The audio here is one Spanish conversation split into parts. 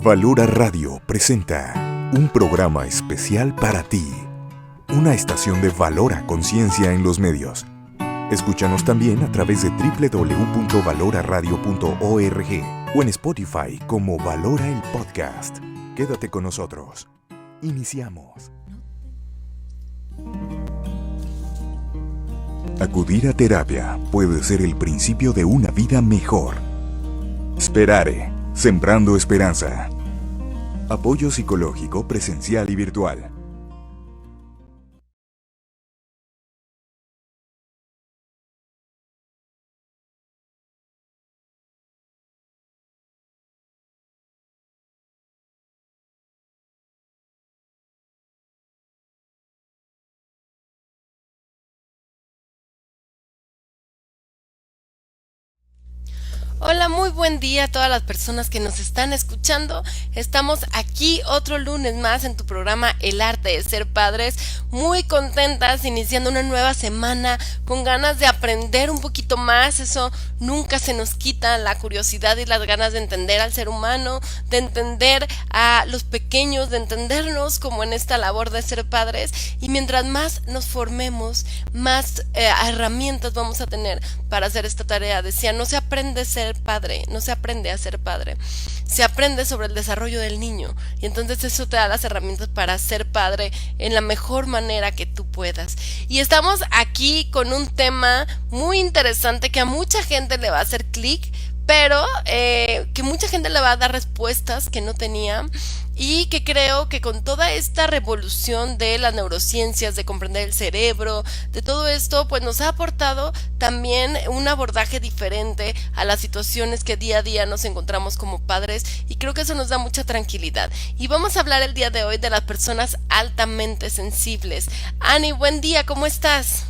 Valora Radio presenta un programa especial para ti, una estación de Valora Conciencia en los medios. Escúchanos también a través de www.valoraradio.org o en Spotify como Valora el Podcast. Quédate con nosotros. Iniciamos. Acudir a terapia puede ser el principio de una vida mejor. Sperare, sembrando esperanza. Apoyo psicológico presencial y virtual. Hola, muy buen día a todas las personas que nos están escuchando. Estamos aquí otro lunes más en tu programa El Arte de Ser Padres, muy contentas, iniciando una nueva semana, con ganas de aprender un poquito más. Eso nunca se nos quita, la curiosidad y las ganas de entender al ser humano, de entender a los pequeños, de entendernos como en esta labor de ser padres. Y mientras más nos formemos, más herramientas vamos a tener para hacer esta tarea. Decía, no se aprende a ser padre, no se aprende a ser padre, se aprende sobre el desarrollo del niño, y entonces eso te da las herramientas para ser padre en la mejor manera que tú puedas. Y estamos aquí con un tema muy interesante que a mucha gente le va a hacer clic, pero que mucha gente le va a dar respuestas que no tenía, y que creo que con toda esta revolución de las neurociencias, de comprender el cerebro, de todo esto, pues nos ha aportado también un abordaje diferente a las situaciones que día a día nos encontramos como padres, y creo que eso nos da mucha tranquilidad. Y vamos a hablar el día de hoy de las personas altamente sensibles. Ani, buen día, ¿cómo estás?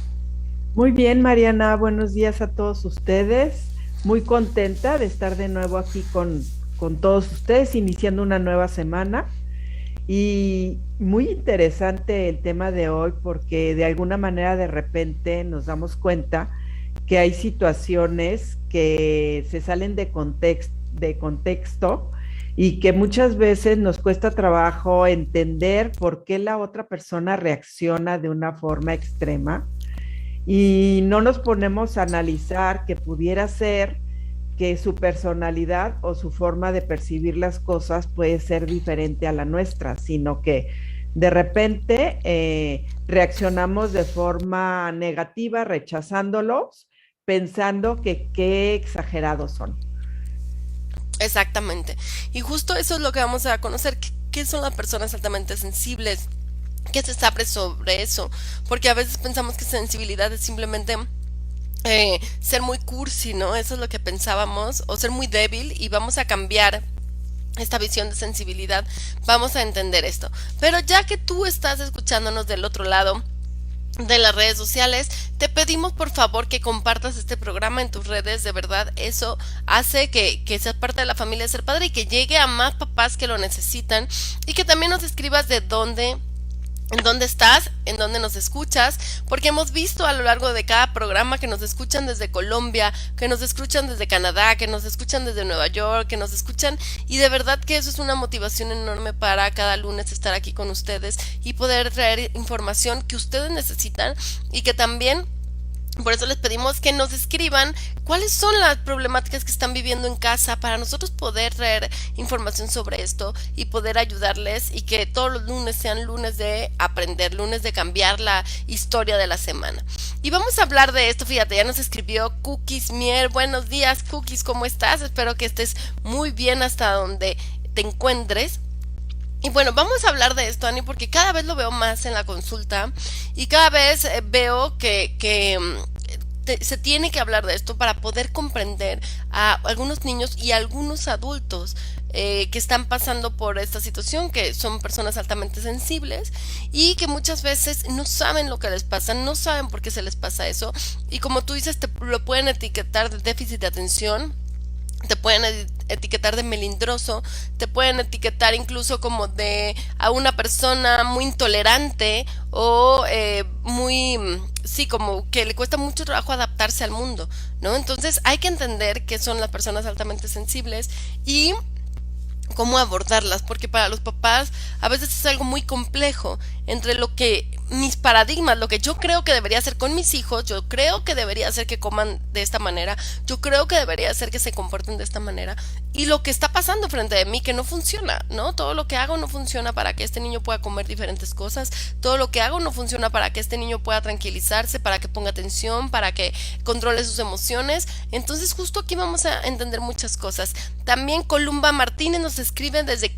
Muy bien, Mariana, buenos días a todos ustedes. Muy contenta de estar de nuevo aquí con todos ustedes, iniciando una nueva semana. Y muy interesante el tema de hoy porque de alguna manera de repente nos damos cuenta que hay situaciones que se salen de contexto y que muchas veces nos cuesta trabajo entender por qué la otra persona reacciona de una forma extrema y no nos ponemos a analizar que pudiera ser que su personalidad o su forma de percibir las cosas puede ser diferente a la nuestra, sino que de repente reaccionamos de forma negativa, rechazándolos, pensando que qué exagerados son. Exactamente. Y justo eso es lo que vamos a conocer. ¿Qué son las personas altamente sensibles? ¿Qué se sabe sobre eso? Porque a veces pensamos que sensibilidad es simplemente ser muy cursi, ¿no? Eso es lo que pensábamos, o ser muy débil, y vamos a cambiar esta visión de sensibilidad, vamos a entender esto. Pero ya que tú estás escuchándonos del otro lado de las redes sociales, te pedimos por favor que compartas este programa en tus redes. De verdad, eso hace que seas parte de la familia de Ser Padre y que llegue a más papás que lo necesitan, y que también nos escribas en dónde estás, en dónde nos escuchas, porque hemos visto a lo largo de cada programa que nos escuchan desde Colombia, que nos escuchan desde Canadá, que nos escuchan desde Nueva York, que nos escuchan, y de verdad que eso es una motivación enorme para cada lunes estar aquí con ustedes y poder traer información que ustedes necesitan, y que también por eso les pedimos que nos escriban cuáles son las problemáticas que están viviendo en casa, para nosotros poder traer información sobre esto y poder ayudarles, y que todos los lunes sean lunes de aprender, lunes de cambiar la historia de la semana. Y vamos a hablar de esto. Fíjate, ya nos escribió Cookies Mier. Buenos días, Cookies, ¿cómo estás? Espero que estés muy bien hasta donde te encuentres. Y bueno, vamos a hablar de esto, Ani, porque cada vez lo veo más en la consulta, y cada vez veo que se tiene que hablar de esto para poder comprender a algunos niños y a algunos adultos que están pasando por esta situación, que son personas altamente sensibles y que muchas veces no saben lo que les pasa, no saben por qué se les pasa eso, y como tú dices, te lo pueden etiquetar de déficit de atención, te pueden etiquetar de melindroso, te pueden etiquetar incluso como de a una persona muy intolerante, o sí, como que le cuesta mucho trabajo adaptarse al mundo, ¿no? Entonces hay que entender que son las personas altamente sensibles, y cómo abordarlas, porque para los papás a veces es algo muy complejo entre lo que mis paradigmas, lo que yo creo que debería hacer con mis hijos, yo creo que debería hacer que coman de esta manera, yo creo que debería hacer que se comporten de esta manera, y lo que está pasando frente de mí que no funciona, ¿no? Todo lo que hago no funciona para que este niño pueda comer diferentes cosas, todo lo que hago no funciona para que este niño pueda tranquilizarse, para que ponga atención, para que controle sus emociones. Entonces justo aquí vamos a entender muchas cosas. También Columba Martínez nos escribe desde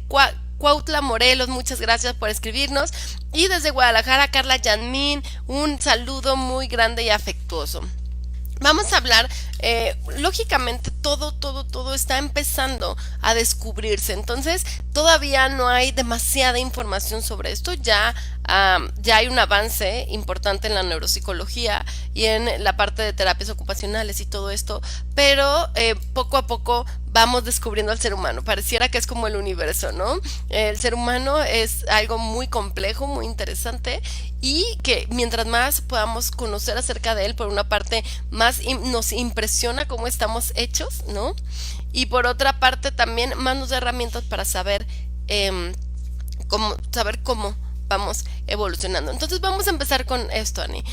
Cuautla, Morelos, muchas gracias por escribirnos. Y desde Guadalajara, Carla Yanmin, un saludo muy grande y afectuoso. Vamos a hablar, lógicamente todo está empezando a descubrirse, entonces todavía no hay demasiada información sobre esto, ya hay un avance importante en la neuropsicología y en la parte de terapias ocupacionales y todo esto, pero poco a poco vamos descubriendo al ser humano, pareciera que es como el universo, ¿no? El ser humano es algo muy complejo, muy interesante y que mientras más podamos conocer acerca de él, por una parte más nos impresiona cómo estamos hechos, ¿no? Y por otra parte también más nos da herramientas para saber cómo vamos evolucionando. Entonces vamos a empezar con esto, Ani.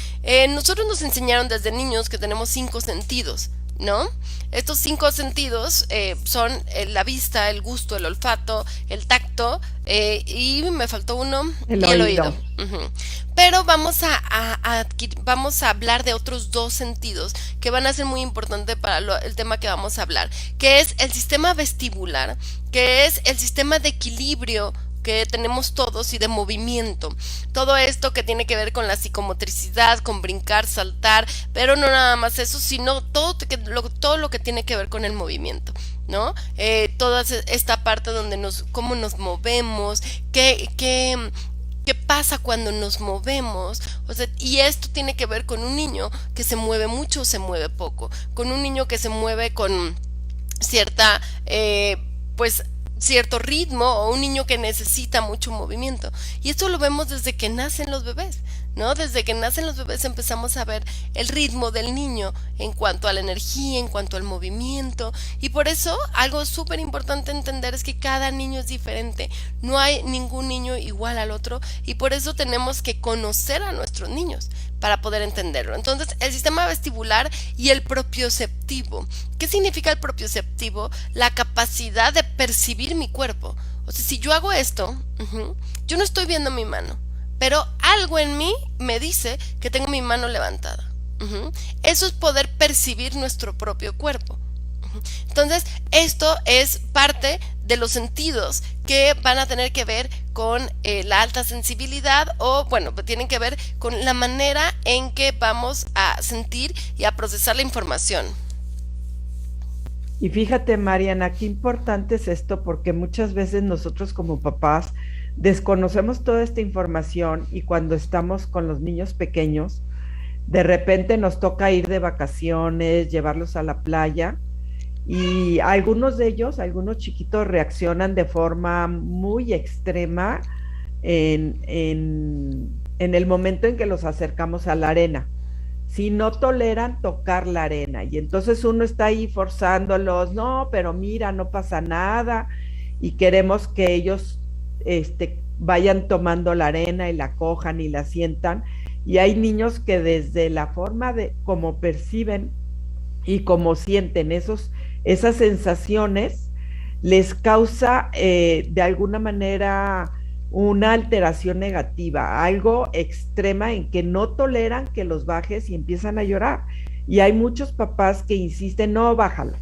Nosotros nos enseñaron desde niños que tenemos 5 sentidos, ¿no? Estos 5 sentidos son la vista, el gusto, el olfato, el tacto y me faltó uno, El y el oído. oído. Ujú. Pero vamos a hablar de otros 2 sentidos que van a ser muy importantes para el tema que vamos a hablar, que es el sistema vestibular, que es el sistema de equilibrio que tenemos todos y de movimiento. Todo esto que tiene que ver con la psicomotricidad, con brincar, saltar, pero no nada más eso, sino todo lo que tiene que ver con el movimiento, ¿no? Toda esta parte donde cómo nos movemos, qué pasa cuando nos movemos, o sea, y esto tiene que ver con un niño que se mueve mucho o se mueve poco, con un niño que se mueve con cierta, pues, cierto ritmo o un niño que necesita mucho movimiento. Y esto lo vemos desde que nacen los bebés, ¿no? Desde que nacen los bebés empezamos a ver el ritmo del niño en cuanto a la energía, en cuanto al movimiento. Y por eso algo súper importante entender es que cada niño es diferente. No hay ningún niño igual al otro y por eso tenemos que conocer a nuestros niños para poder entenderlo. Entonces, el sistema vestibular y el propioceptivo. ¿Qué significa el propioceptivo? La capacidad de percibir mi cuerpo. O sea, si yo hago esto, yo no estoy viendo mi mano, pero algo en mí me dice que tengo mi mano levantada. Eso es poder percibir nuestro propio cuerpo. Entonces, esto es parte de los sentidos que van a tener que ver con la alta sensibilidad o, bueno, tienen que ver con la manera en que vamos a sentir y a procesar la información. Y fíjate, Mariana, qué importante es esto porque muchas veces nosotros como papás desconocemos toda esta información y cuando estamos con los niños pequeños, de repente nos toca ir de vacaciones, llevarlos a la playa y algunos de ellos, algunos chiquitos reaccionan de forma muy extrema en el momento en que los acercamos a la arena. Si no toleran tocar la arena y entonces uno está ahí forzándolos, no, pero mira, no pasa nada y queremos que ellos vayan tomando la arena y la cojan y la sientan y hay niños que desde la forma de cómo perciben y cómo sienten esas sensaciones les causa de alguna manera una alteración negativa, algo extrema en que no toleran que los bajes y empiezan a llorar. Y hay muchos papás que insisten, no, bájalo,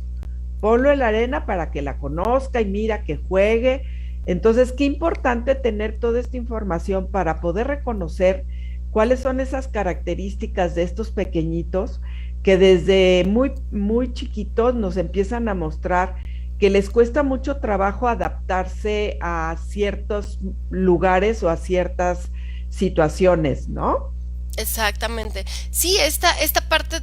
ponlo en la arena para que la conozca y mira que juegue. Entonces, qué importante tener toda esta información para poder reconocer cuáles son esas características de estos pequeñitos que desde muy, muy chiquitos nos empiezan a mostrar que les cuesta mucho trabajo adaptarse a ciertos lugares o a ciertas situaciones, ¿no? Exactamente. Sí, esta parte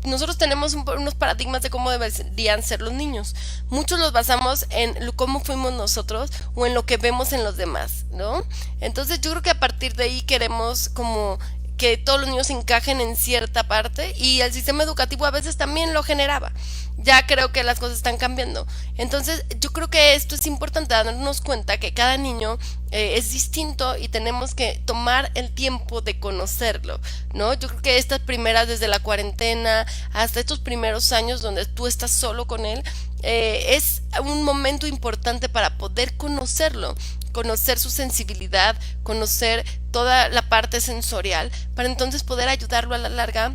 nosotros tenemos unos paradigmas de cómo deberían ser los niños. Muchos los basamos en cómo fuimos nosotros o en lo que vemos en los demás, ¿no? Entonces yo creo que a partir de ahí queremos como que todos los niños encajen en cierta parte y el sistema educativo a veces también lo generaba. ya creo que las cosas están cambiando. Entonces, yo creo que esto es importante, darnos cuenta que cada niño es distinto y tenemos que tomar el tiempo de conocerlo, ¿no? Yo creo que estas primeras, desde la cuarentena hasta estos primeros años donde tú estás solo con él, es un momento importante para poder conocerlo, conocer su sensibilidad, conocer toda la parte sensorial, para entonces poder ayudarlo a la larga,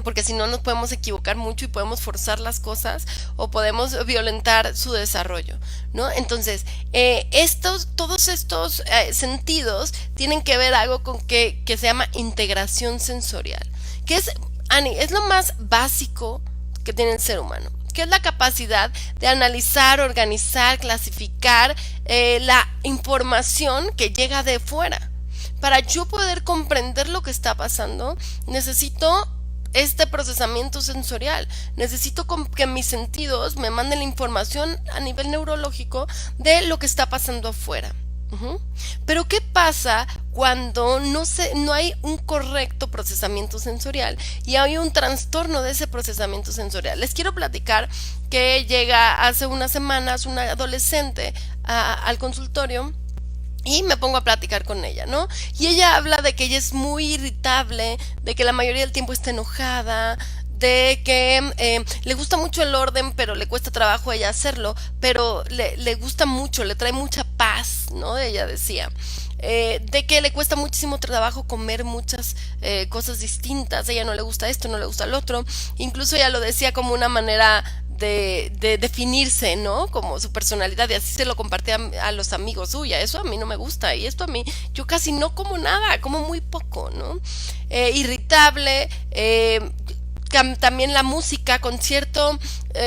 porque si no nos podemos equivocar mucho y podemos forzar las cosas o podemos violentar su desarrollo, ¿no? Entonces, todos estos sentidos tienen que ver algo con que se llama integración sensorial, que es, Ani, es lo más básico que tiene el ser humano, que es la capacidad de analizar, organizar, clasificar la información que llega de fuera. Para yo poder comprender lo que está pasando, necesito este procesamiento sensorial. Necesito que mis sentidos me manden la información a nivel neurológico de lo que está pasando afuera. Pero ¿qué pasa cuando no hay un correcto procesamiento sensorial y hay un trastorno de ese procesamiento sensorial? Les quiero platicar que llega hace unas semanas una adolescente al consultorio y me pongo a platicar con ella, ¿no? Y ella habla de que ella es muy irritable, de que la mayoría del tiempo está enojada, de que le gusta mucho el orden, pero le cuesta trabajo a ella hacerlo, pero le gusta mucho, le trae mucha paz, ¿no? Ella decía. De que le cuesta muchísimo trabajo comer muchas cosas distintas, a ella no le gusta esto, no le gusta el otro, incluso ella lo decía como una manera de definirse, ¿no? Como su personalidad, y así se lo compartía a los amigos. Uy, eso a mí no me gusta, y esto a mí, yo casi no como nada, como muy poco, ¿no? Irritable, también la música, con cierto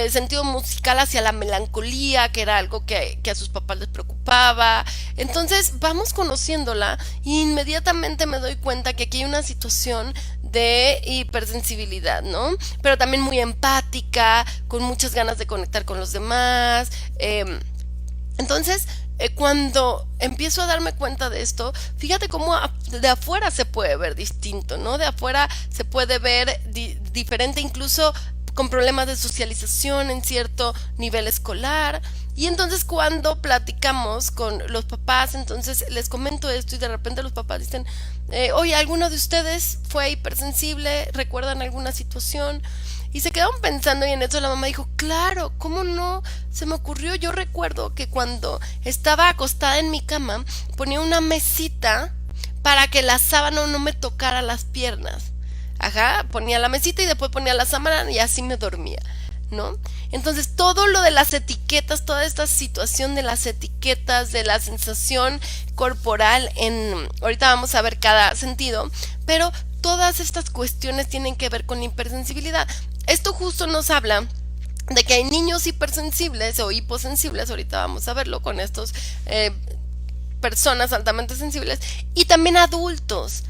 sentido musical hacia la melancolía, que era algo que a sus papás les preocupaba. Entonces vamos conociéndola y inmediatamente me doy cuenta que aquí hay una situación de hipersensibilidad, ¿no? Pero también muy empática, con muchas ganas de conectar con los demás. Entonces, cuando empiezo a darme cuenta de esto, fíjate cómo de afuera se puede ver distinto, ¿no? De afuera se puede ver diferente, incluso con problemas de socialización en cierto nivel escolar. Y entonces cuando platicamos con los papás, entonces les comento esto y de repente los papás dicen, oye, ¿alguno de ustedes fue hipersensible? ¿Recuerdan alguna situación? Y se quedaron pensando y en eso la mamá dijo, claro, ¿cómo no? Se me ocurrió, yo recuerdo que cuando estaba acostada en mi cama ponía una mesita para que la sábana no me tocara las piernas. Ajá, ponía la mesita y después ponía la sábana y así me dormía, ¿no? Entonces todo lo de las etiquetas, toda esta situación de las etiquetas, de la sensación corporal, ahorita vamos a ver cada sentido, pero todas estas cuestiones tienen que ver con la hipersensibilidad. Esto justo nos habla de que hay niños hipersensibles o hiposensibles, ahorita vamos a verlo con estos personas altamente sensibles, y también adultos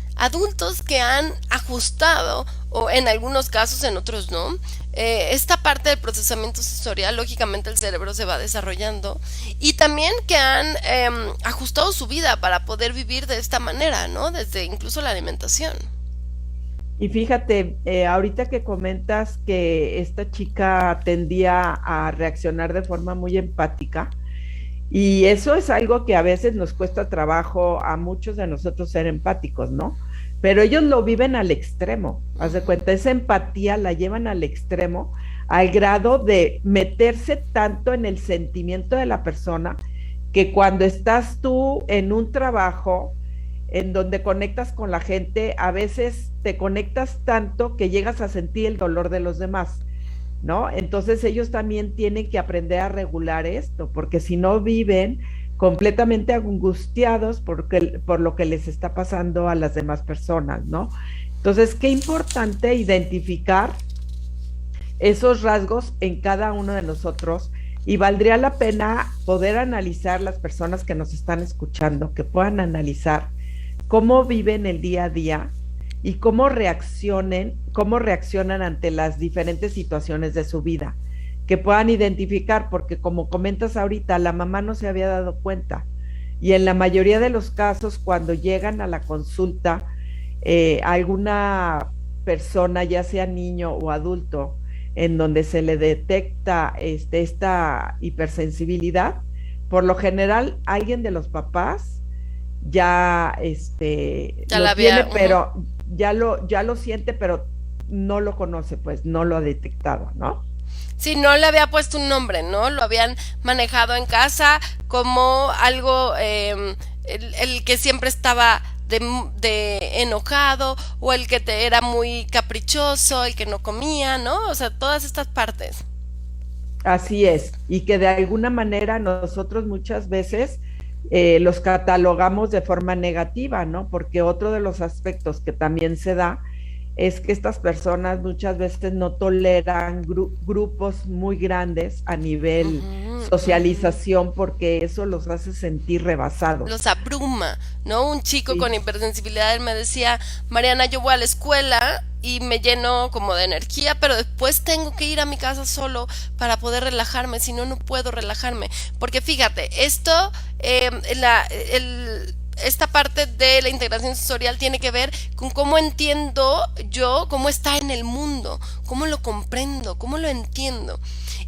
que han ajustado, o en algunos casos, en otros no, esta parte del procesamiento sensorial. Lógicamente el cerebro se va desarrollando, y también que han ajustado su vida para poder vivir de esta manera, ¿no? Desde incluso la alimentación. Y fíjate, ahorita que comentas que esta chica tendía a reaccionar de forma muy empática, y eso es algo que a veces nos cuesta trabajo a muchos de nosotros ser empáticos, ¿no? Pero ellos lo viven al extremo, haz de cuenta, esa empatía la llevan al extremo, al grado de meterse tanto en el sentimiento de la persona, que cuando estás tú en un trabajo en donde conectas con la gente, a veces te conectas tanto que llegas a sentir el dolor de los demás, ¿no? Entonces ellos también tienen que aprender a regular esto, porque si no viven completamente angustiados por lo que les está pasando a las demás personas, ¿no? Entonces, qué importante identificar esos rasgos en cada uno de nosotros, y valdría la pena poder analizar, las personas que nos están escuchando, que puedan analizar cómo viven el día a día y cómo reaccionan ante las diferentes situaciones de su vida, que puedan identificar, porque como comentas ahorita, la mamá no se había dado cuenta, y en la mayoría de los casos cuando llegan a la consulta, alguna persona, ya sea niño o adulto, en donde se le detecta esta hipersensibilidad, por lo general alguien de los papás ya Ya la lo había, tiene, pero ya lo siente, pero no lo conoce, pues no lo ha detectado, ¿no? sí, no le había puesto un nombre, ¿no? Lo habían manejado en casa como algo, el que siempre estaba de enojado, o el que te era muy caprichoso, el que no comía, ¿no? O sea, todas estas partes. Así es, y que de alguna manera nosotros muchas veces los catalogamos de forma negativa, ¿no? Porque otro de los aspectos que también se da es que estas personas muchas veces no toleran grupos muy grandes a nivel Ujú, ujú. socialización porque eso los hace sentir Los rebasados. abruma, ¿no? Un chico con Sí, hipersensibilidad él me decía, Mariana, yo voy a la escuela y me lleno como de energía, pero después tengo que ir a mi casa solo para poder relajarme, si no, no puedo relajarme. Porque fíjate, esta parte de la integración sensorial tiene que ver con cómo entiendo yo, cómo está en el mundo, cómo lo comprendo, cómo lo entiendo.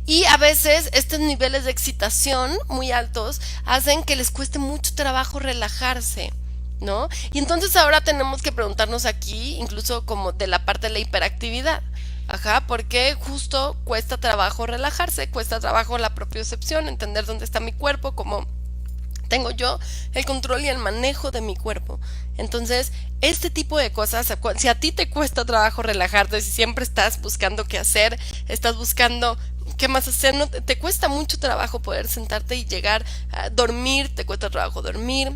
Y a veces estos niveles de excitación muy altos hacen que les cueste mucho trabajo relajarse, ¿no? Y entonces ahora tenemos que preguntarnos aquí, incluso como de la parte de la hiperactividad. Ajá, porque justo cuesta trabajo relajarse, cuesta trabajo la propiocepción, entender dónde está mi cuerpo, cómo tengo yo el control y el manejo de mi cuerpo. Entonces, este tipo de cosas, si a ti te cuesta trabajo relajarte, si siempre estás buscando qué hacer, estás buscando qué más hacer, no, te cuesta mucho trabajo poder sentarte y llegar a dormir, te cuesta trabajo dormir,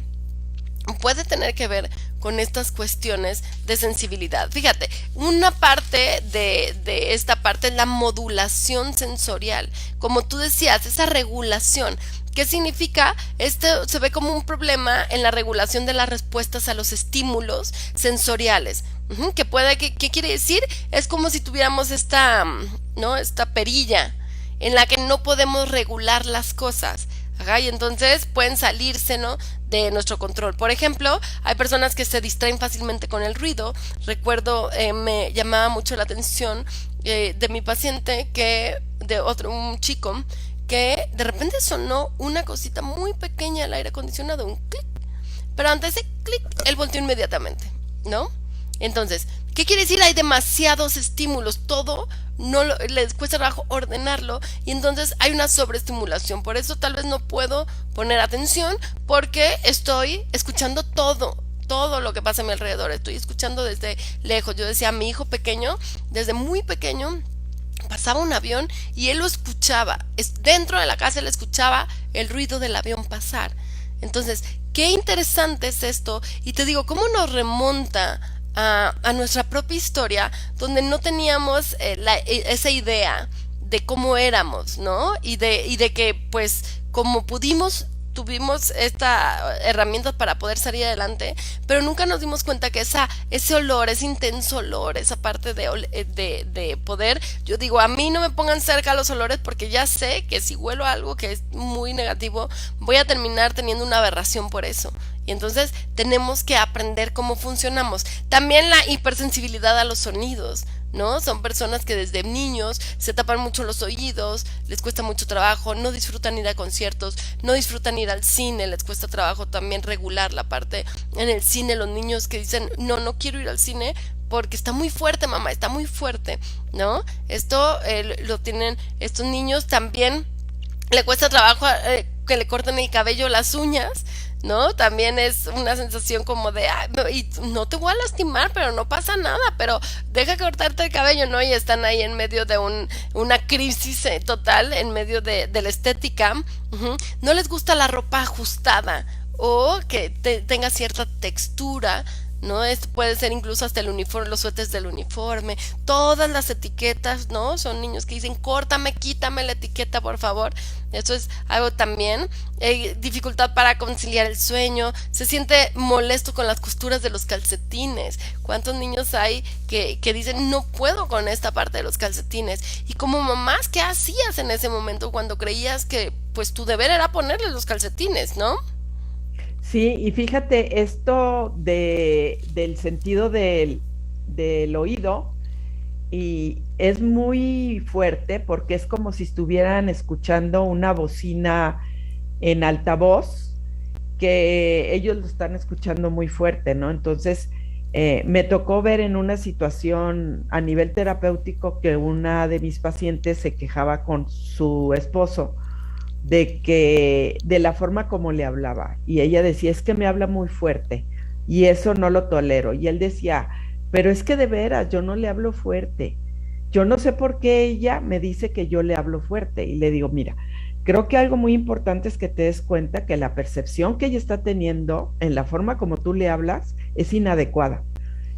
puede tener que ver con estas cuestiones de sensibilidad. Fíjate, una parte de esta parte es la modulación sensorial. Como tú decías, esa regulación. ¿Qué significa? Esto se ve como un problema en la regulación de las respuestas a los estímulos sensoriales. ¿Qué quiere decir? Es como si tuviéramos ¿no? Esta perilla en la que no podemos regular las cosas. Ajá, y entonces pueden salirse, ¿no? De nuestro control. Por ejemplo, hay personas que se distraen fácilmente con el ruido. Recuerdo, me llamaba mucho la atención de mi paciente, un chico, que de repente sonó una cosita muy pequeña al aire acondicionado, un clic, pero ante ese clic, él volteó inmediatamente, ¿no? Entonces, ¿qué quiere decir? Hay demasiados estímulos, todo les cuesta trabajo ordenarlo, y entonces hay una sobreestimulación. Por eso tal vez no puedo poner atención, porque estoy escuchando todo lo que pasa a mi alrededor, estoy escuchando desde lejos. Yo decía, a mi hijo pequeño, desde muy pequeño, pasaba un avión y él lo escuchaba. Dentro de la casa él escuchaba el ruido del avión pasar. Entonces, qué interesante es esto. Y te digo, ¿cómo nos remonta a nuestra propia historia, donde no teníamos esa idea de cómo éramos, ¿no? Y de que, pues, como tuvimos esta herramienta para poder salir adelante, pero nunca nos dimos cuenta que ese olor, ese intenso olor, esa parte de poder, yo digo, a mí no me pongan cerca los olores, porque ya sé que si huelo algo que es muy negativo, voy a terminar teniendo una aberración por eso. Y entonces tenemos que aprender cómo funcionamos. También la hipersensibilidad a los sonidos, ¿no? Son personas que desde niños se tapan mucho los oídos, les cuesta mucho trabajo, no disfrutan ir a conciertos, no disfrutan ir al cine, les cuesta trabajo también regular la parte en el cine. Los niños que dicen, no, no quiero ir al cine porque está muy fuerte, mamá, está muy fuerte, ¿no? Esto lo tienen estos niños también. Le cuesta trabajo que le corten el cabello, las uñas, ¿no? También es una sensación como de, "Ah, no, y no te voy a lastimar, pero no pasa nada, pero deja cortarte el cabello", ¿no? Y están ahí en medio de una crisis total, en medio de la estética. Ujú. No les gusta la ropa ajustada o que tenga cierta textura, ¿no? Esto puede ser incluso hasta el uniforme, los suéteres del uniforme, todas las etiquetas, ¿no? Son niños que dicen, córtame, quítame la etiqueta, por favor. Eso es algo también. Dificultad para conciliar el sueño, se siente molesto con las costuras de los calcetines. ¿Cuántos niños hay que dicen, no puedo con esta parte de los calcetines? Y como mamás, ¿qué hacías en ese momento cuando creías que pues tu deber era ponerle los calcetines, ¿no? Sí, y fíjate, esto del sentido del oído, y es muy fuerte porque es como si estuvieran escuchando una bocina en altavoz, que ellos lo están escuchando muy fuerte, ¿no? Entonces, me tocó ver en una situación a nivel terapéutico que una de mis pacientes se quejaba con su esposo de la forma como le hablaba. Y ella decía, es que me habla muy fuerte y eso no lo tolero. Y él decía, pero es que de veras, yo no le hablo fuerte. Yo no sé por qué ella me dice que yo le hablo fuerte. Y le digo, mira, creo que algo muy importante es que te des cuenta que la percepción que ella está teniendo en la forma como tú le hablas es inadecuada.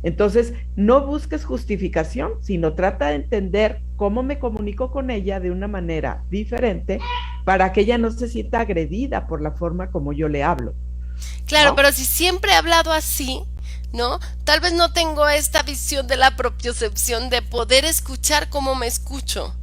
Entonces, no busques justificación, sino trata de entender cómo me comunico con ella de una manera diferente para que ella no se sienta agredida por la forma como yo le hablo, Claro, ¿no? pero si siempre he hablado así, ¿no? Tal vez no tengo esta visión de la propiocepción de poder escuchar cómo me escucho.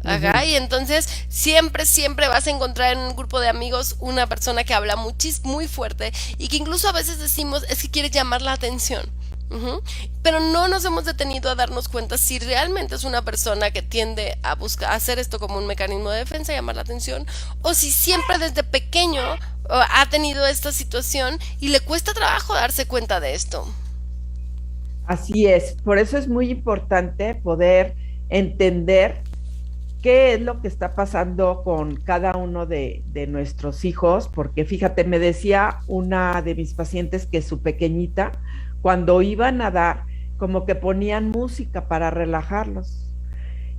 Ajá, Ujú. y entonces siempre, siempre vas a encontrar en un grupo de amigos una persona que habla muy fuerte y que incluso a veces decimos es que quiere llamar la atención. Ujú. Pero no nos hemos detenido a darnos cuenta si realmente es una persona que tiende a buscar a hacer esto como un mecanismo de defensa, llamar la atención, o si siempre desde pequeño ha tenido esta situación y le cuesta trabajo darse cuenta de esto. Así es, por eso es muy importante poder entender qué es lo que está pasando con cada uno de nuestros hijos, porque fíjate, me decía una de mis pacientes que su pequeñita, cuando iba a nadar, como que ponían música para relajarlos.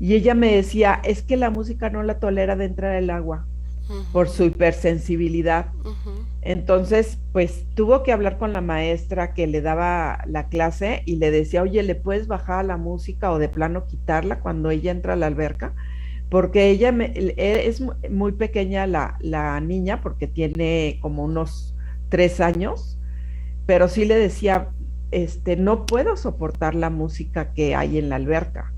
Y ella me decía, es que la música no la tolera de entrar al agua por su Ujú, hipersensibilidad. ujú. Entonces, pues tuvo que hablar con la maestra que le daba la clase y le decía, oye, ¿le puedes bajar la música o de plano quitarla cuando ella entra a la alberca? Porque es muy pequeña la niña, porque tiene como unos 3 años, pero sí le decía, no puedo soportar la música que hay en la alberca,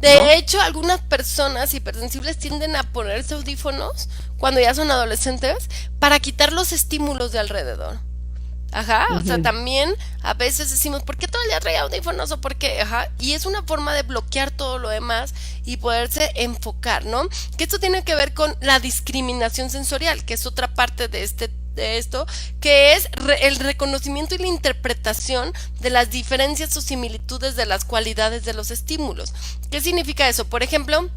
De ¿no? hecho, algunas personas hipersensibles tienden a ponerse audífonos cuando ya son adolescentes para quitar los estímulos de alrededor. Ajá, o sea, Ujú. también a veces decimos, ¿por qué todo el día trae audífonos o por qué? Ajá, y es una forma de bloquear todo lo demás y poderse enfocar, ¿no? Que esto tiene que ver con la discriminación sensorial, que es otra parte de esto, que es el reconocimiento y la interpretación de las diferencias o similitudes de las cualidades de los estímulos. ¿Qué significa eso? Por ejemplo,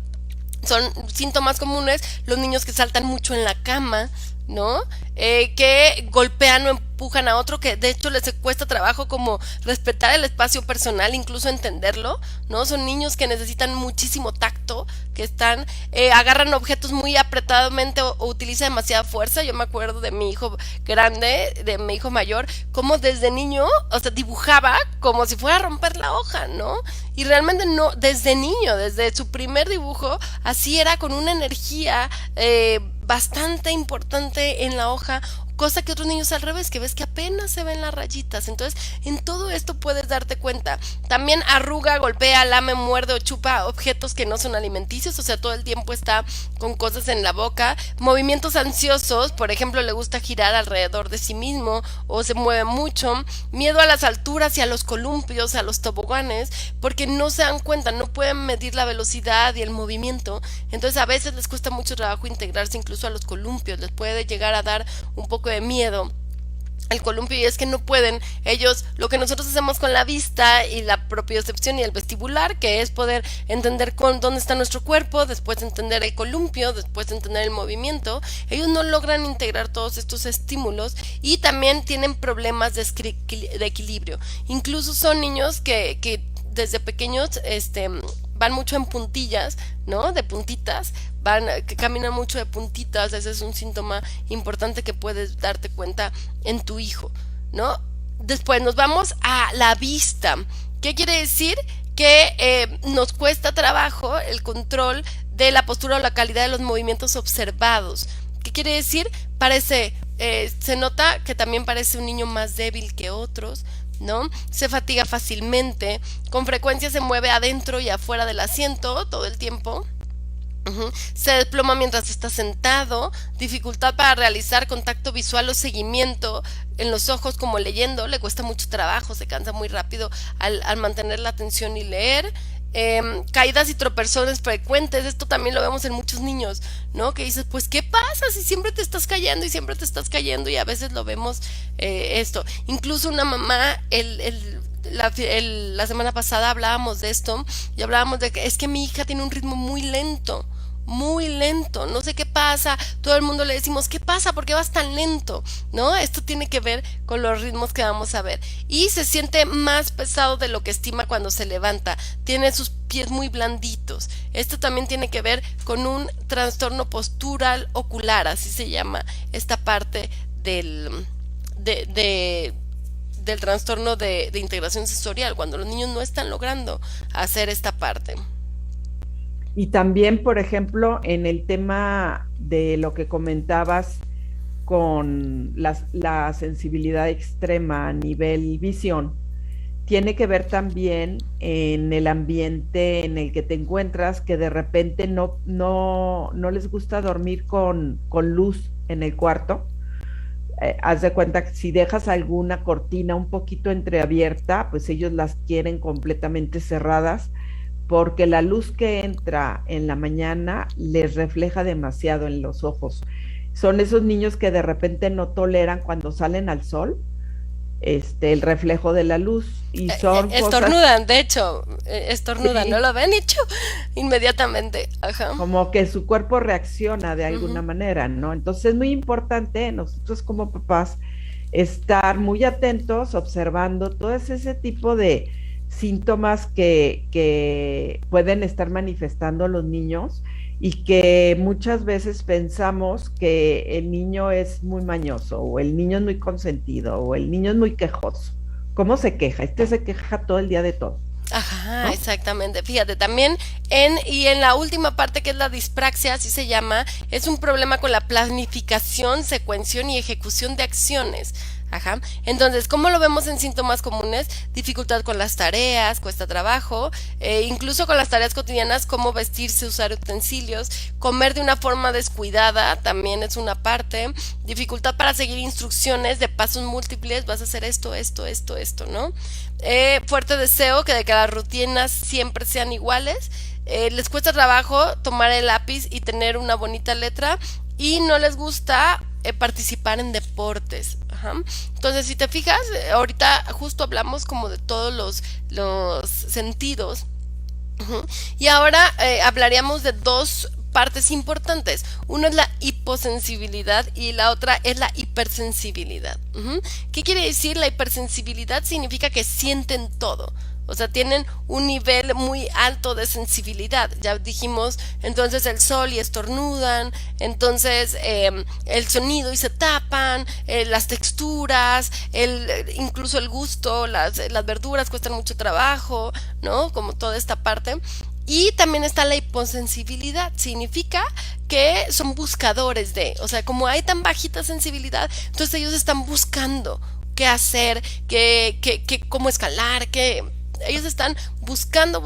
son síntomas comunes los niños que saltan mucho en la cama, ¿no? Que golpean o empujan a otro, que de hecho les cuesta trabajo como respetar el espacio personal, incluso entenderlo, ¿no? Son niños que necesitan muchísimo tacto, que están, agarran objetos muy apretadamente o utilizan demasiada fuerza. Yo me acuerdo de mi hijo grande, de mi hijo mayor, como desde niño, o sea, dibujaba como si fuera a romper la hoja, ¿no? Y realmente no, desde niño, desde su primer dibujo, así era con una energía bastante importante en la hoja, cosa que otros niños al revés, que ves que apenas se ven las rayitas. Entonces, en todo esto puedes darte cuenta. También arruga, golpea, lame, muerde o chupa objetos que no son alimenticios, o sea, todo el tiempo está con cosas en la boca. Movimientos ansiosos, por ejemplo, le gusta girar alrededor de sí mismo o se mueve mucho. Miedo a las alturas y a los columpios, a los toboganes, porque no se dan cuenta, no pueden medir la velocidad y el movimiento. Entonces, a veces les cuesta mucho trabajo integrarse incluso a los columpios, les puede llegar a dar un poco de miedo el columpio, y es que no pueden ellos lo que nosotros hacemos con la vista y la propiocepción y el vestibular, que es poder entender con dónde está nuestro cuerpo, después entender el columpio, después entender el movimiento. Ellos no logran integrar todos estos estímulos y también tienen problemas de equilibrio. Incluso son niños que desde pequeños van mucho en puntillas, ¿no? De puntitas, que caminan mucho de puntitas. Ese es un síntoma importante que puedes darte cuenta en tu hijo, ¿no? Después nos vamos a la vista. ¿Qué quiere decir? Que nos cuesta trabajo el control de la postura o la calidad de los movimientos observados. ¿Qué quiere decir? Se nota que también parece un niño más débil que otros, ¿no? Se fatiga fácilmente, con frecuencia se mueve adentro y afuera del asiento todo el tiempo. Ujú. Se desploma mientras está sentado, dificultad para realizar contacto visual o seguimiento en los ojos como leyendo, le cuesta mucho trabajo, se cansa muy rápido al mantener la atención y leer. caídas y tropezones frecuentes. Esto también lo vemos en muchos niños, ¿no? Que dices, pues, ¿qué pasa si siempre te estás cayendo y siempre te estás cayendo? Y a veces lo vemos esto. Incluso una mamá, la semana pasada hablábamos de esto y hablábamos de que es que mi hija tiene un ritmo muy lento, no sé qué pasa, todo el mundo le decimos, ¿qué pasa? ¿Por qué vas tan lento? ¿No? Esto tiene que ver con los ritmos que vamos a ver. Y se siente más pesado de lo que estima cuando se levanta, tiene sus pies muy blanditos. Esto también tiene que ver con un trastorno postural ocular, así se llama esta parte del trastorno de integración sensorial, cuando los niños no están logrando hacer esta parte. Y también, por ejemplo, en el tema de lo que comentabas con la sensibilidad extrema a nivel visión, tiene que ver también en el ambiente en el que te encuentras, que de repente no les gusta dormir con luz en el cuarto. Haz de cuenta que si dejas alguna cortina un poquito entreabierta, pues ellos las quieren completamente cerradas porque la luz que entra en la mañana les refleja demasiado en los ojos. Son esos niños que de repente no toleran cuando salen al sol, el reflejo de la luz y son cosas, Estornudan, de hecho, estornudan, ¿no sí, lo ven? Hecho inmediatamente, ajá. como que su cuerpo reacciona de alguna Ujú. manera, ¿no? Entonces es muy importante nosotros como papás estar muy atentos, observando todo ese tipo de síntomas que pueden estar manifestando los niños y que muchas veces pensamos que el niño es muy mañoso o el niño es muy consentido o el niño es muy quejoso. ¿Cómo se queja? Este se queja todo el día de todo, Ajá, ¿no? exactamente. Fíjate, también en la última parte que es la dispraxia, así se llama, es un problema con la planificación, secuenciación y ejecución de acciones. Ajá. Entonces, ¿cómo lo vemos en síntomas comunes? Dificultad con las tareas, cuesta trabajo, incluso con las tareas cotidianas como vestirse, usar utensilios, comer de una forma descuidada, también es una parte, dificultad para seguir instrucciones de pasos múltiples, vas a hacer esto, ¿no? Fuerte deseo que de que las rutinas siempre sean iguales, les cuesta trabajo tomar el lápiz y tener una bonita letra y no les gusta participar en deportes. Ajá. Entonces, si te fijas, ahorita justo hablamos como de todos los sentidos. Ujú. Y ahora hablaríamos de dos partes importantes. Uno es la hiposensibilidad y la otra es la hipersensibilidad. Ujú. ¿Qué quiere decir? La hipersensibilidad significa que sienten todo. O sea, tienen un nivel muy alto de sensibilidad. Ya dijimos, entonces el sol y estornudan, entonces el sonido y se tapan, las texturas, incluso el gusto, las verduras cuestan mucho trabajo, ¿no? Como toda esta parte. Y también está la hiposensibilidad, significa que son buscadores o sea, como hay tan bajita sensibilidad, entonces ellos están buscando qué hacer, cómo escalar, ellos están buscando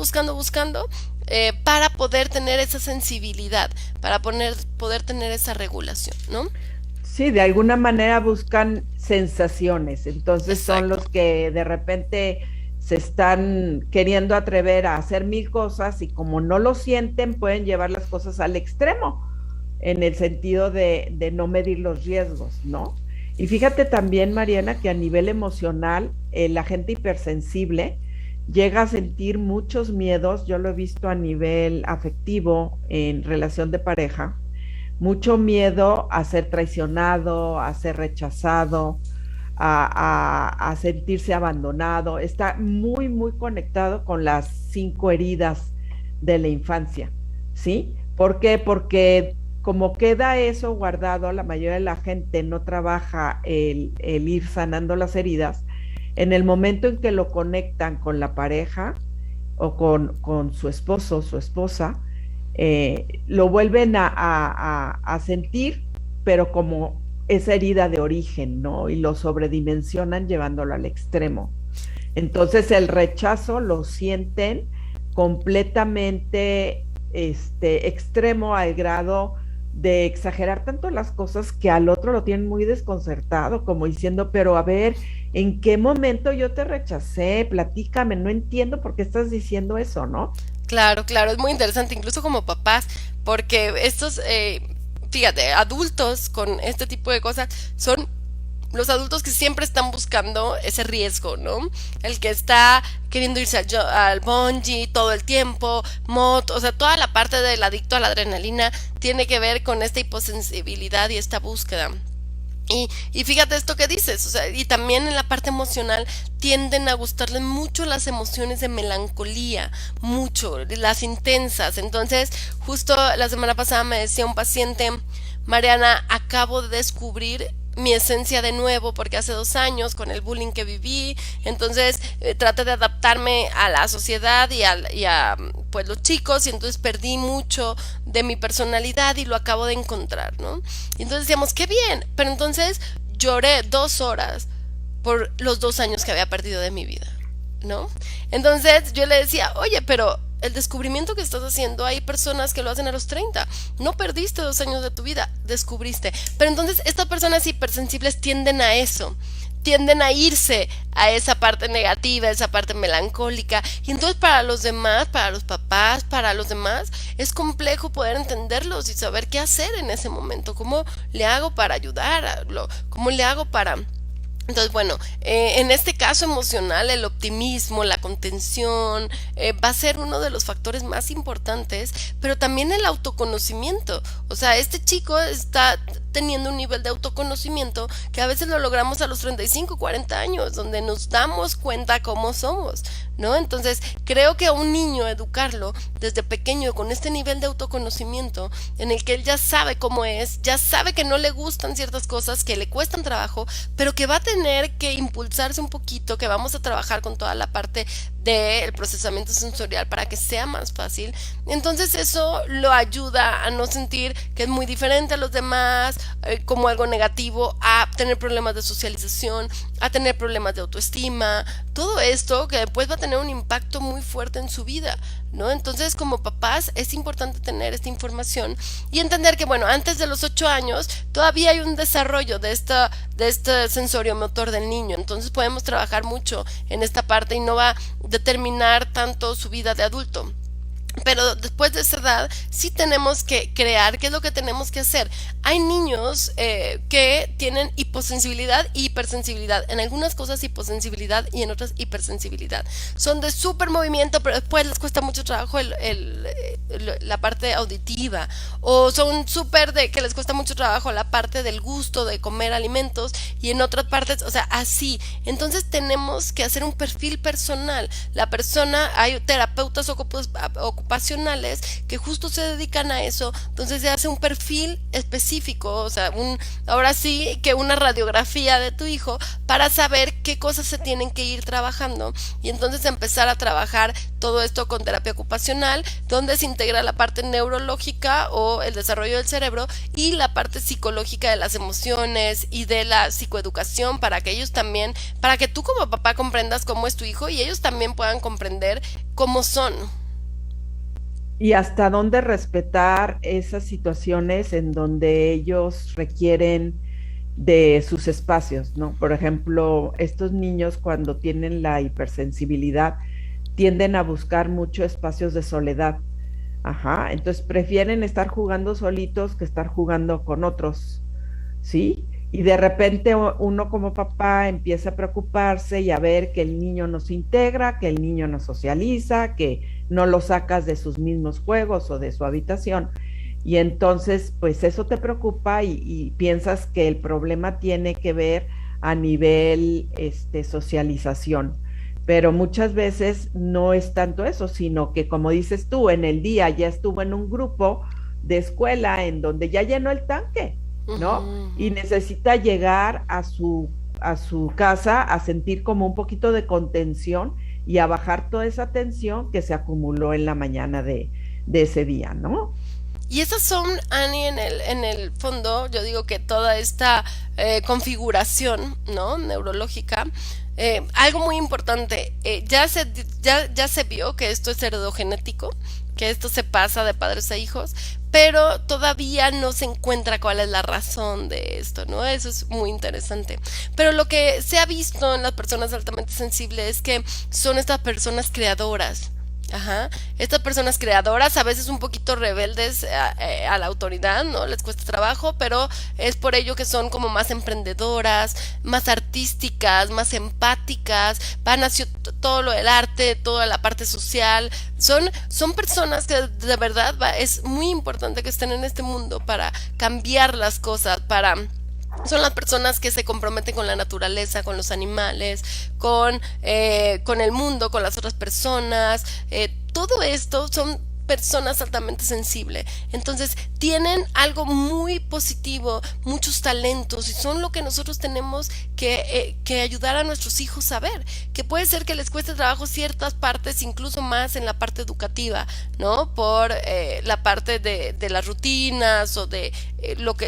para poder tener esa sensibilidad, para poder tener esa regulación, ¿no? Sí, de alguna manera buscan sensaciones, entonces son Exacto. los que de repente se están queriendo atrever a hacer mil cosas y como no lo sienten, pueden llevar las cosas al extremo, en el sentido de no medir los riesgos, ¿no? Y fíjate también, Mariana, que a nivel emocional, la gente hipersensible llega a sentir muchos miedos, yo lo he visto a nivel afectivo en relación de pareja, mucho miedo a ser traicionado, a ser rechazado, a sentirse abandonado. Está muy conectado con las 5 heridas de la infancia, ¿sí? ¿Por qué? Porque como queda eso guardado, la mayoría de la gente no trabaja el ir sanando las heridas. En el momento en que lo conectan con la pareja o con su esposo o su esposa, lo vuelven a sentir, pero como esa herida de origen, ¿no? Y lo sobredimensionan llevándolo al extremo. Entonces el rechazo lo sienten completamente extremo al grado de exagerar tanto las cosas que al otro lo tienen muy desconcertado, como diciendo, pero a ver, ¿en qué momento yo te rechacé? Platícame, no entiendo por qué estás diciendo eso, ¿no? Claro, claro, es muy interesante, incluso como papás, porque estos, fíjate, adultos con este tipo de cosas son los adultos que siempre están buscando ese riesgo, ¿no? El que está queriendo irse al bungee todo el tiempo, moto, o sea, toda la parte del adicto a la adrenalina tiene que ver con esta hiposensibilidad y esta búsqueda. Y fíjate esto que dices, o sea, y también en la parte emocional tienden a gustarles mucho las emociones de melancolía, mucho, las intensas. Entonces, justo la semana pasada me decía un paciente, Mariana, acabo de descubrir mi esencia de nuevo porque hace 2 años con el bullying que viví, entonces traté de adaptarme a la sociedad y a pues los chicos y entonces perdí mucho de mi personalidad y lo acabo de encontrar, ¿no? Y entonces decíamos, qué bien, pero entonces lloré 2 horas por los 2 años que había perdido de mi vida, ¿no? Entonces yo le decía, oye, pero el descubrimiento que estás haciendo, hay personas que lo hacen a los 30. No perdiste 2 años de tu vida, descubriste. Pero entonces estas personas hipersensibles tienden a eso, tienden a irse a esa parte negativa, esa parte melancólica. Y entonces para los demás, para los papás, para los demás, es complejo poder entenderlos y saber qué hacer en ese momento. ¿Cómo le hago para ayudarlo? ¿Cómo le hago para... Entonces, bueno, en este caso emocional, el optimismo, la contención, va a ser uno de los factores más importantes, pero también el autoconocimiento. O sea, este chico está teniendo un nivel de autoconocimiento que a veces lo logramos a los 35, 40 años, donde nos damos cuenta cómo somos, ¿no? Entonces, creo que a un niño educarlo desde pequeño con este nivel de autoconocimiento, en el que él ya sabe cómo es, ya sabe que no le gustan ciertas cosas, que le cuestan trabajo, pero que va a tener que impulsarse un poquito, que vamos a trabajar con toda la parte del procesamiento sensorial para que sea más fácil. Entonces eso lo ayuda a no sentir que es muy diferente a los demás, como algo negativo, a tener problemas de socialización, a tener problemas de autoestima, todo esto que después va a tener un impacto muy fuerte en su vida, ¿no? Entonces, como papás es importante tener esta información y entender que, bueno, antes de los 8 años todavía hay un desarrollo de este sensorio motor del niño, entonces podemos trabajar mucho en esta parte y no va a determinar tanto su vida de adulto. Pero después de esa edad sí tenemos que crear qué es lo que tenemos que hacer. Hay niños que tienen hiposensibilidad y hipersensibilidad. En algunas cosas hiposensibilidad y en otras hipersensibilidad. Son de súper movimiento, pero después les cuesta mucho trabajo la parte auditiva. O son súper de que les cuesta mucho trabajo la parte del gusto de comer alimentos y en otras partes, o sea, así. Entonces tenemos que hacer un perfil personal. La persona, hay terapeutas ocupacionales que justo se dedican a eso, entonces se hace un perfil específico, o sea, ahora sí que una radiografía de tu hijo para saber qué cosas se tienen que ir trabajando y entonces empezar a trabajar todo esto con terapia ocupacional, donde se integra la parte neurológica o el desarrollo del cerebro y la parte psicológica de las emociones y de la psicoeducación para que ellos también, para que tú como papá comprendas cómo es tu hijo y ellos también puedan comprender cómo son. Y hasta dónde respetar esas situaciones en donde ellos requieren de sus espacios, ¿no? Por ejemplo, estos niños cuando tienen la hipersensibilidad tienden a buscar mucho espacios de soledad. Ajá, entonces prefieren estar jugando solitos que estar jugando con otros, ¿sí? Y de repente uno como papá empieza a preocuparse y a ver que el niño no se integra, que el niño no socializa, que no lo sacas de sus mismos juegos o de su habitación. Y entonces, pues eso te preocupa y piensas que el problema tiene que ver a nivel socialización. Pero muchas veces no es tanto eso, sino que como dices tú, en el día ya estuvo en un grupo de escuela en donde ya llenó el tanque, ¿no? Y Ujú. necesita llegar a su casa a sentir como un poquito de contención y a bajar toda esa tensión que se acumuló en la mañana de ese día, ¿no? Y esas son, Annie, en el fondo, yo digo que toda esta configuración, ¿no? Neurológica, algo muy importante, ya se vio que esto es heredogenético, que esto se pasa de padres a hijos, pero todavía no se encuentra cuál es la razón de esto, ¿no? Eso es muy interesante. Pero lo que se ha visto en las personas altamente sensibles es que son estas personas creadoras. Ajá. Estas personas creadoras, a veces un poquito rebeldes a la autoridad, ¿no? Les cuesta trabajo, pero es por ello que son como más emprendedoras, más artísticas, más empáticas, van hacia todo lo del arte, toda la parte social. Son personas que de verdad es muy importante que estén en este mundo para cambiar las cosas, para son las personas que se comprometen con la naturaleza, con los animales, con el mundo, con las otras personas. Todo esto son personas altamente sensibles. Entonces tienen algo muy positivo, muchos talentos y son lo que nosotros tenemos que ayudar a nuestros hijos a ver. Que puede ser que les cueste trabajo ciertas partes, incluso más en la parte educativa, ¿no? Por la parte de las rutinas o de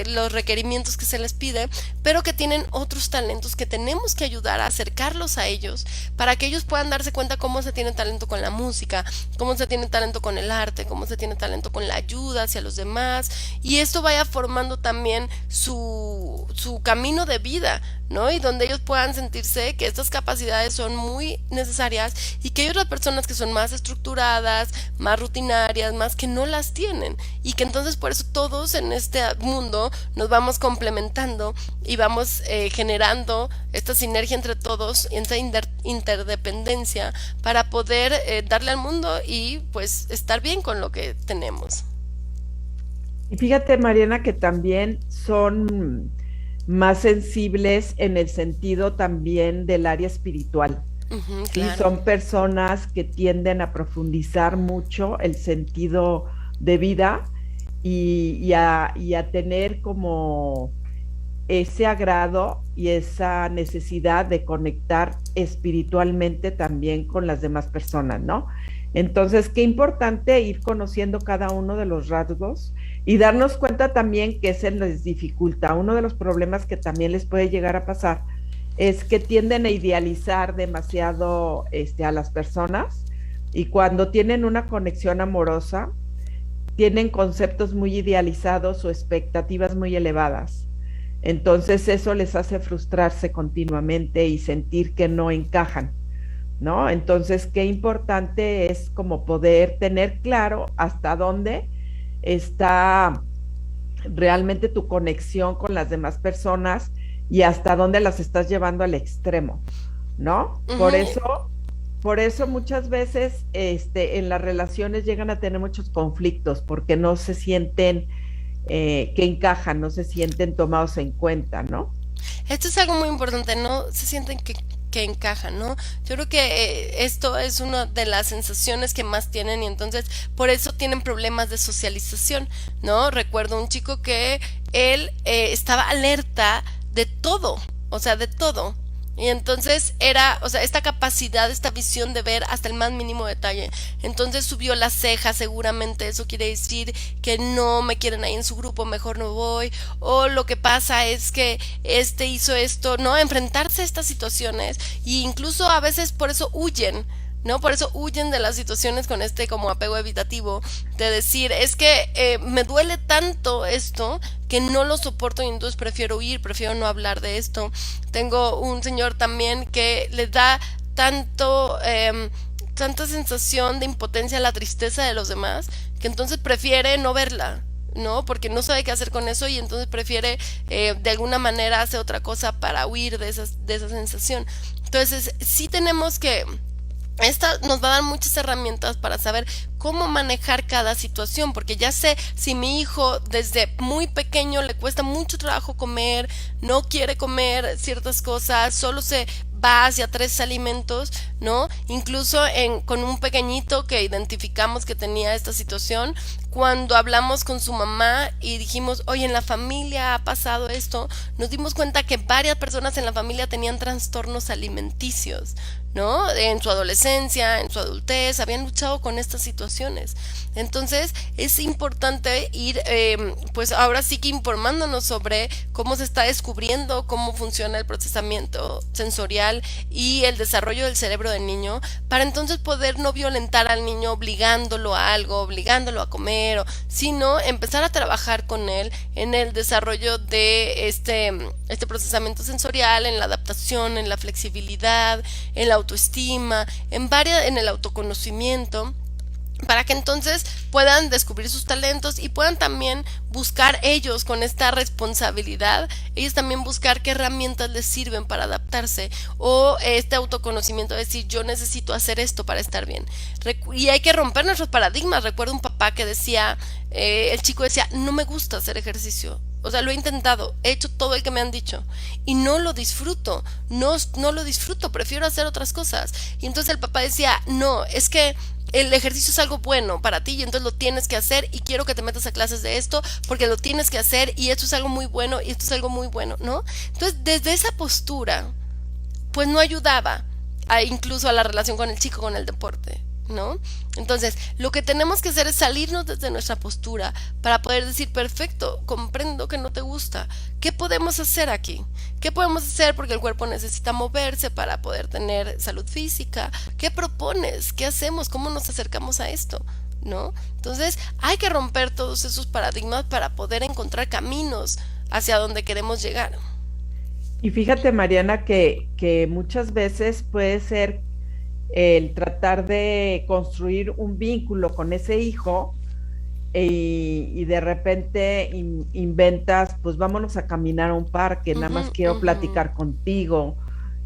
los requerimientos que se les pide, pero que tienen otros talentos que tenemos que ayudar a acercarlos a ellos para que ellos puedan darse cuenta cómo se tiene talento con la música, cómo se tiene talento con el arte, cómo se tiene talento con la ayuda hacia los demás, y esto vaya formando también su camino de vida, ¿no? Y donde ellos puedan sentirse que estas capacidades son muy necesarias y que hay otras personas que son más estructuradas, más rutinarias, más que no las tienen, y que entonces por eso todos en este mundo nos vamos complementando y vamos generando esta sinergia entre todos, esta interdependencia para poder darle al mundo y pues estar bien con lo que tenemos. Y fíjate, Mariana, que también son más sensibles en el sentido también del área espiritual. Ujú, Sí, claro. son personas que tienden a profundizar mucho el sentido de vida y a tener como ese agrado y esa necesidad de conectar espiritualmente también con las demás personas, ¿no? Entonces, qué importante ir conociendo cada uno de los rasgos y darnos cuenta también que se les dificulta. Uno de los problemas que también les puede llegar a pasar es que tienden a idealizar demasiado a las personas y cuando tienen una conexión amorosa, tienen conceptos muy idealizados o expectativas muy elevadas. Entonces eso les hace frustrarse continuamente y sentir que no encajan, ¿no? Entonces, qué importante es como poder tener claro hasta dónde está realmente tu conexión con las demás personas y hasta dónde las estás llevando al extremo, ¿no? Ujú. Por eso muchas veces en las relaciones llegan a tener muchos conflictos porque no se sienten que encajan, no se sienten tomados en cuenta, ¿no? Esto es algo muy importante, no se sienten que encajan, ¿no? Yo creo que esto es una de las sensaciones que más tienen y entonces por eso tienen problemas de socialización, ¿no? Recuerdo un chico que él estaba alerta de todo, o sea, de todo. Y entonces era, o sea, esta capacidad, esta visión de ver hasta el más mínimo detalle. Entonces subió la ceja, seguramente eso quiere decir que no me quieren ahí en su grupo, mejor no voy. O lo que pasa es que este hizo esto, ¿no? Enfrentarse a estas situaciones y incluso a veces por eso huyen. ¿No? Por eso huyen de las situaciones con este como apego evitativo, de decir, es que me duele tanto esto que no lo soporto y entonces prefiero huir, prefiero no hablar de esto. Tengo un señor también que le da tanta sensación de impotencia a la tristeza de los demás, que entonces prefiere no verla. ¿No? Porque no sabe qué hacer con eso y entonces prefiere de alguna manera hacer otra cosa para huir de esa sensación. Entonces, sí tenemos que esta nos va a dar muchas herramientas para saber cómo manejar cada situación, porque ya sé si mi hijo desde muy pequeño le cuesta mucho trabajo comer, no quiere comer ciertas cosas, solo se va hacia tres alimentos, ¿no? Incluso con un pequeñito que identificamos que tenía esta situación, cuando hablamos con su mamá y dijimos, oye, en la familia ha pasado esto, nos dimos cuenta que varias personas en la familia tenían trastornos alimenticios, ¿no? En su adolescencia, en su adultez, habían luchado con estas situaciones. Entonces es importante ir, pues ahora sí que informándonos sobre cómo se está descubriendo, cómo funciona el procesamiento sensorial y el desarrollo del cerebro del niño, para entonces poder no violentar al niño obligándolo a algo, obligándolo a comer, sino empezar a trabajar con él en el desarrollo de este procesamiento sensorial, en la adaptación, en la flexibilidad, en la autoestima, en el autoconocimiento, para que entonces puedan descubrir sus talentos y puedan también buscar ellos con esta responsabilidad, ellos también buscar qué herramientas les sirven para adaptarse o este autoconocimiento de decir yo necesito hacer esto para estar bien. Y hay que romper nuestros paradigmas. Recuerdo un papá que decía, el chico decía, no me gusta hacer ejercicio. O sea, lo he intentado, he hecho todo el que me han dicho y no lo disfruto, no lo disfruto, prefiero hacer otras cosas. Y entonces el papá decía, no, es que el ejercicio es algo bueno para ti y entonces lo tienes que hacer y quiero que te metas a clases de esto porque lo tienes que hacer y esto es algo muy bueno y esto es algo muy bueno, ¿no? Entonces, desde esa postura, pues no ayudaba incluso a la relación con el chico, con el deporte, ¿no? Entonces, lo que tenemos que hacer es salirnos desde nuestra postura para poder decir, perfecto, comprendo que no te gusta. ¿Qué podemos hacer aquí? ¿Qué podemos hacer? Porque el cuerpo necesita moverse para poder tener salud física. ¿Qué propones? ¿Qué hacemos? ¿Cómo nos acercamos a esto? ¿No? Entonces, hay que romper todos esos paradigmas para poder encontrar caminos hacia donde queremos llegar. Y fíjate, Mariana, que muchas veces puede ser el tratar de construir un vínculo con ese hijo y de repente inventas, pues vámonos a caminar a un parque, nada Ujú, más quiero ujú, platicar contigo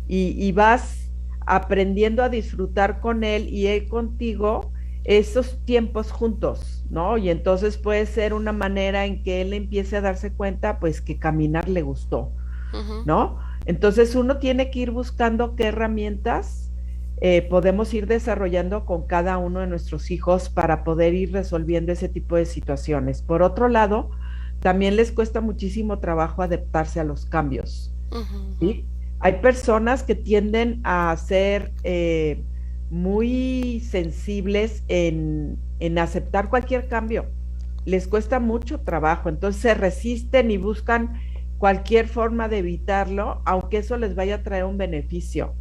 y vas aprendiendo a disfrutar con él y él contigo esos tiempos juntos, ¿no? Y entonces puede ser una manera en que él empiece a darse cuenta, pues que caminar le gustó, ujú. ¿no? Entonces uno tiene que ir buscando qué herramientas podemos ir desarrollando con cada uno de nuestros hijos para poder ir resolviendo ese tipo de situaciones. Por otro lado, también les cuesta muchísimo trabajo adaptarse a los cambios, Ujú, ujú. ¿sí? Hay personas que tienden a ser muy sensibles en aceptar cualquier cambio. Les cuesta mucho trabajo, entonces se resisten y buscan cualquier forma de evitarlo, aunque eso les vaya a traer un beneficio.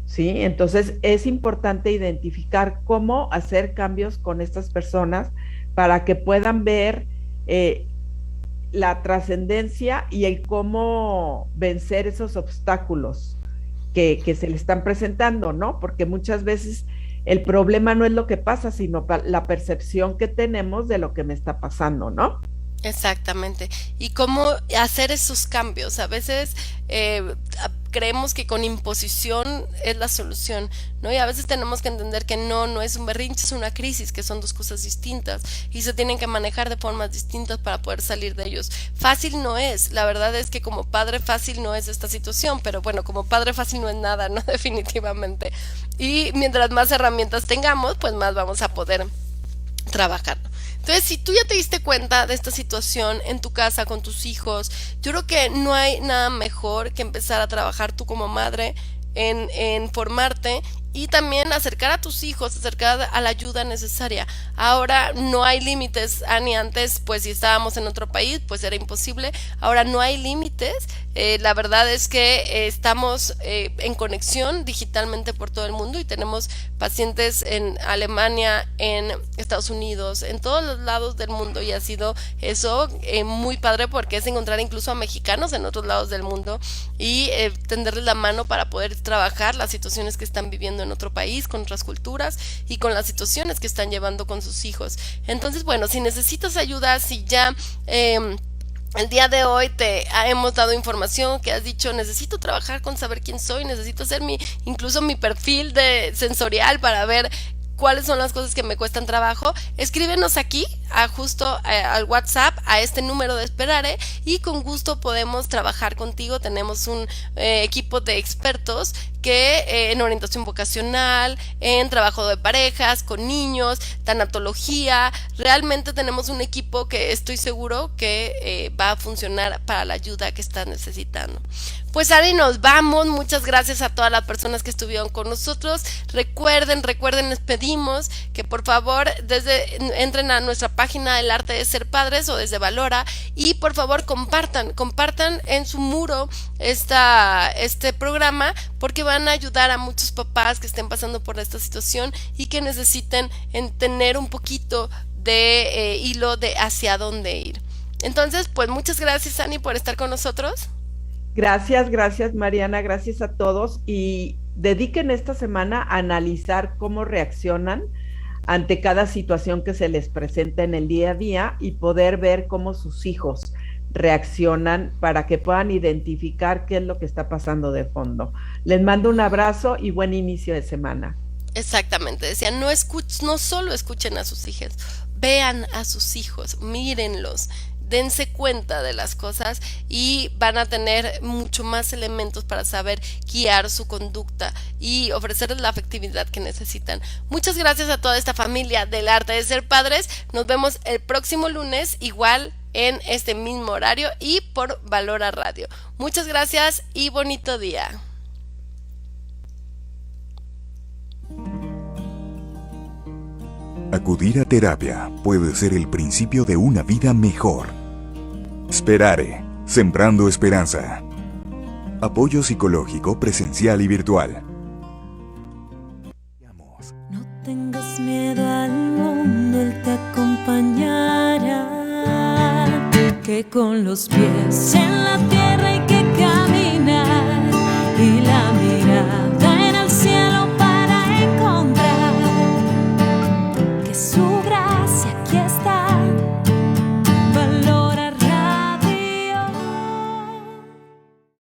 ¿Sí? Entonces es importante identificar cómo hacer cambios con estas personas para que puedan ver eh, la trascendencia y el cómo vencer esos obstáculos que se le están presentando, ¿no? Porque muchas veces el problema no es lo que pasa, sino la percepción que tenemos de lo que me está pasando, ¿no? Exactamente. Y cómo hacer esos cambios. A veces creemos que con imposición es la solución, ¿no? Y a veces tenemos que entender que no es un berrinche, es una crisis, que son dos cosas distintas y se tienen que manejar de formas distintas para poder salir de ellos. Fácil no es, la verdad es que como padre fácil no es esta situación, pero bueno, como padre fácil no es nada, ¿no? Definitivamente. Y mientras más herramientas tengamos, pues más vamos a poder trabajar. Entonces, si tú ya te diste cuenta de esta situación en tu casa con tus hijos, yo creo que no hay nada mejor que empezar a trabajar tú como madre en formarte y también acercar a tus hijos, acercar a la ayuda necesaria. Ahora no hay límites, Ani, antes pues si estábamos en otro país pues era imposible, ahora no hay límites. La verdad es que estamos en conexión digitalmente por todo el mundo y tenemos pacientes en Alemania, en Estados Unidos, en todos los lados del mundo y ha sido eso muy padre porque es encontrar incluso a mexicanos en otros lados del mundo y tenderles la mano para poder trabajar las situaciones que están viviendo en otro país, con otras culturas y con las situaciones que están llevando con sus hijos. Entonces, bueno, si necesitas ayuda, si ya el día de hoy te hemos dado información que has dicho necesito trabajar con saber quién soy, necesito hacer incluso mi perfil de sensorial para ver cuáles son las cosas que me cuestan trabajo, escríbenos aquí a justo al WhatsApp a este número de Esperare y con gusto podemos trabajar contigo. Tenemos un equipo de expertos que en orientación vocacional, en trabajo de parejas, con niños, tanatología, realmente tenemos un equipo que estoy seguro que va a funcionar para la ayuda que estás necesitando. Pues Ari, nos vamos. Muchas gracias a todas las personas que estuvieron con nosotros. Recuerden, les pedimos que por favor entren a nuestra página El Arte de Ser Padres o desde Valora y por favor compartan en su muro este programa porque van a ayudar a muchos papás que estén pasando por esta situación y que necesiten tener un poquito de hilo de hacia dónde ir. Entonces, pues muchas gracias, Ani, por estar con nosotros. Gracias, gracias Mariana, gracias a todos y dediquen esta semana a analizar cómo reaccionan ante cada situación que se les presenta en el día a día y poder ver cómo sus hijos reaccionan para que puedan identificar qué es lo que está pasando de fondo. Les mando un abrazo y buen inicio de semana. Exactamente, decía, no solo escuchen a sus hijos, vean a sus hijos, mírenlos, dense cuenta de las cosas y van a tener mucho más elementos para saber guiar su conducta y ofrecerles la afectividad que necesitan. Muchas gracias a toda esta familia del arte de ser padres. Nos vemos el próximo lunes, igual en este mismo horario y por Valora Radio. Muchas gracias y bonito día. Acudir a terapia puede ser el principio de una vida mejor. Sperare, sembrando esperanza. Apoyo psicológico presencial y virtual. No tengas miedo al mundo, Él te acompañará. Que con los pies en la tierra hay que caminar y la mirada en el cielo para encontrar que su gracia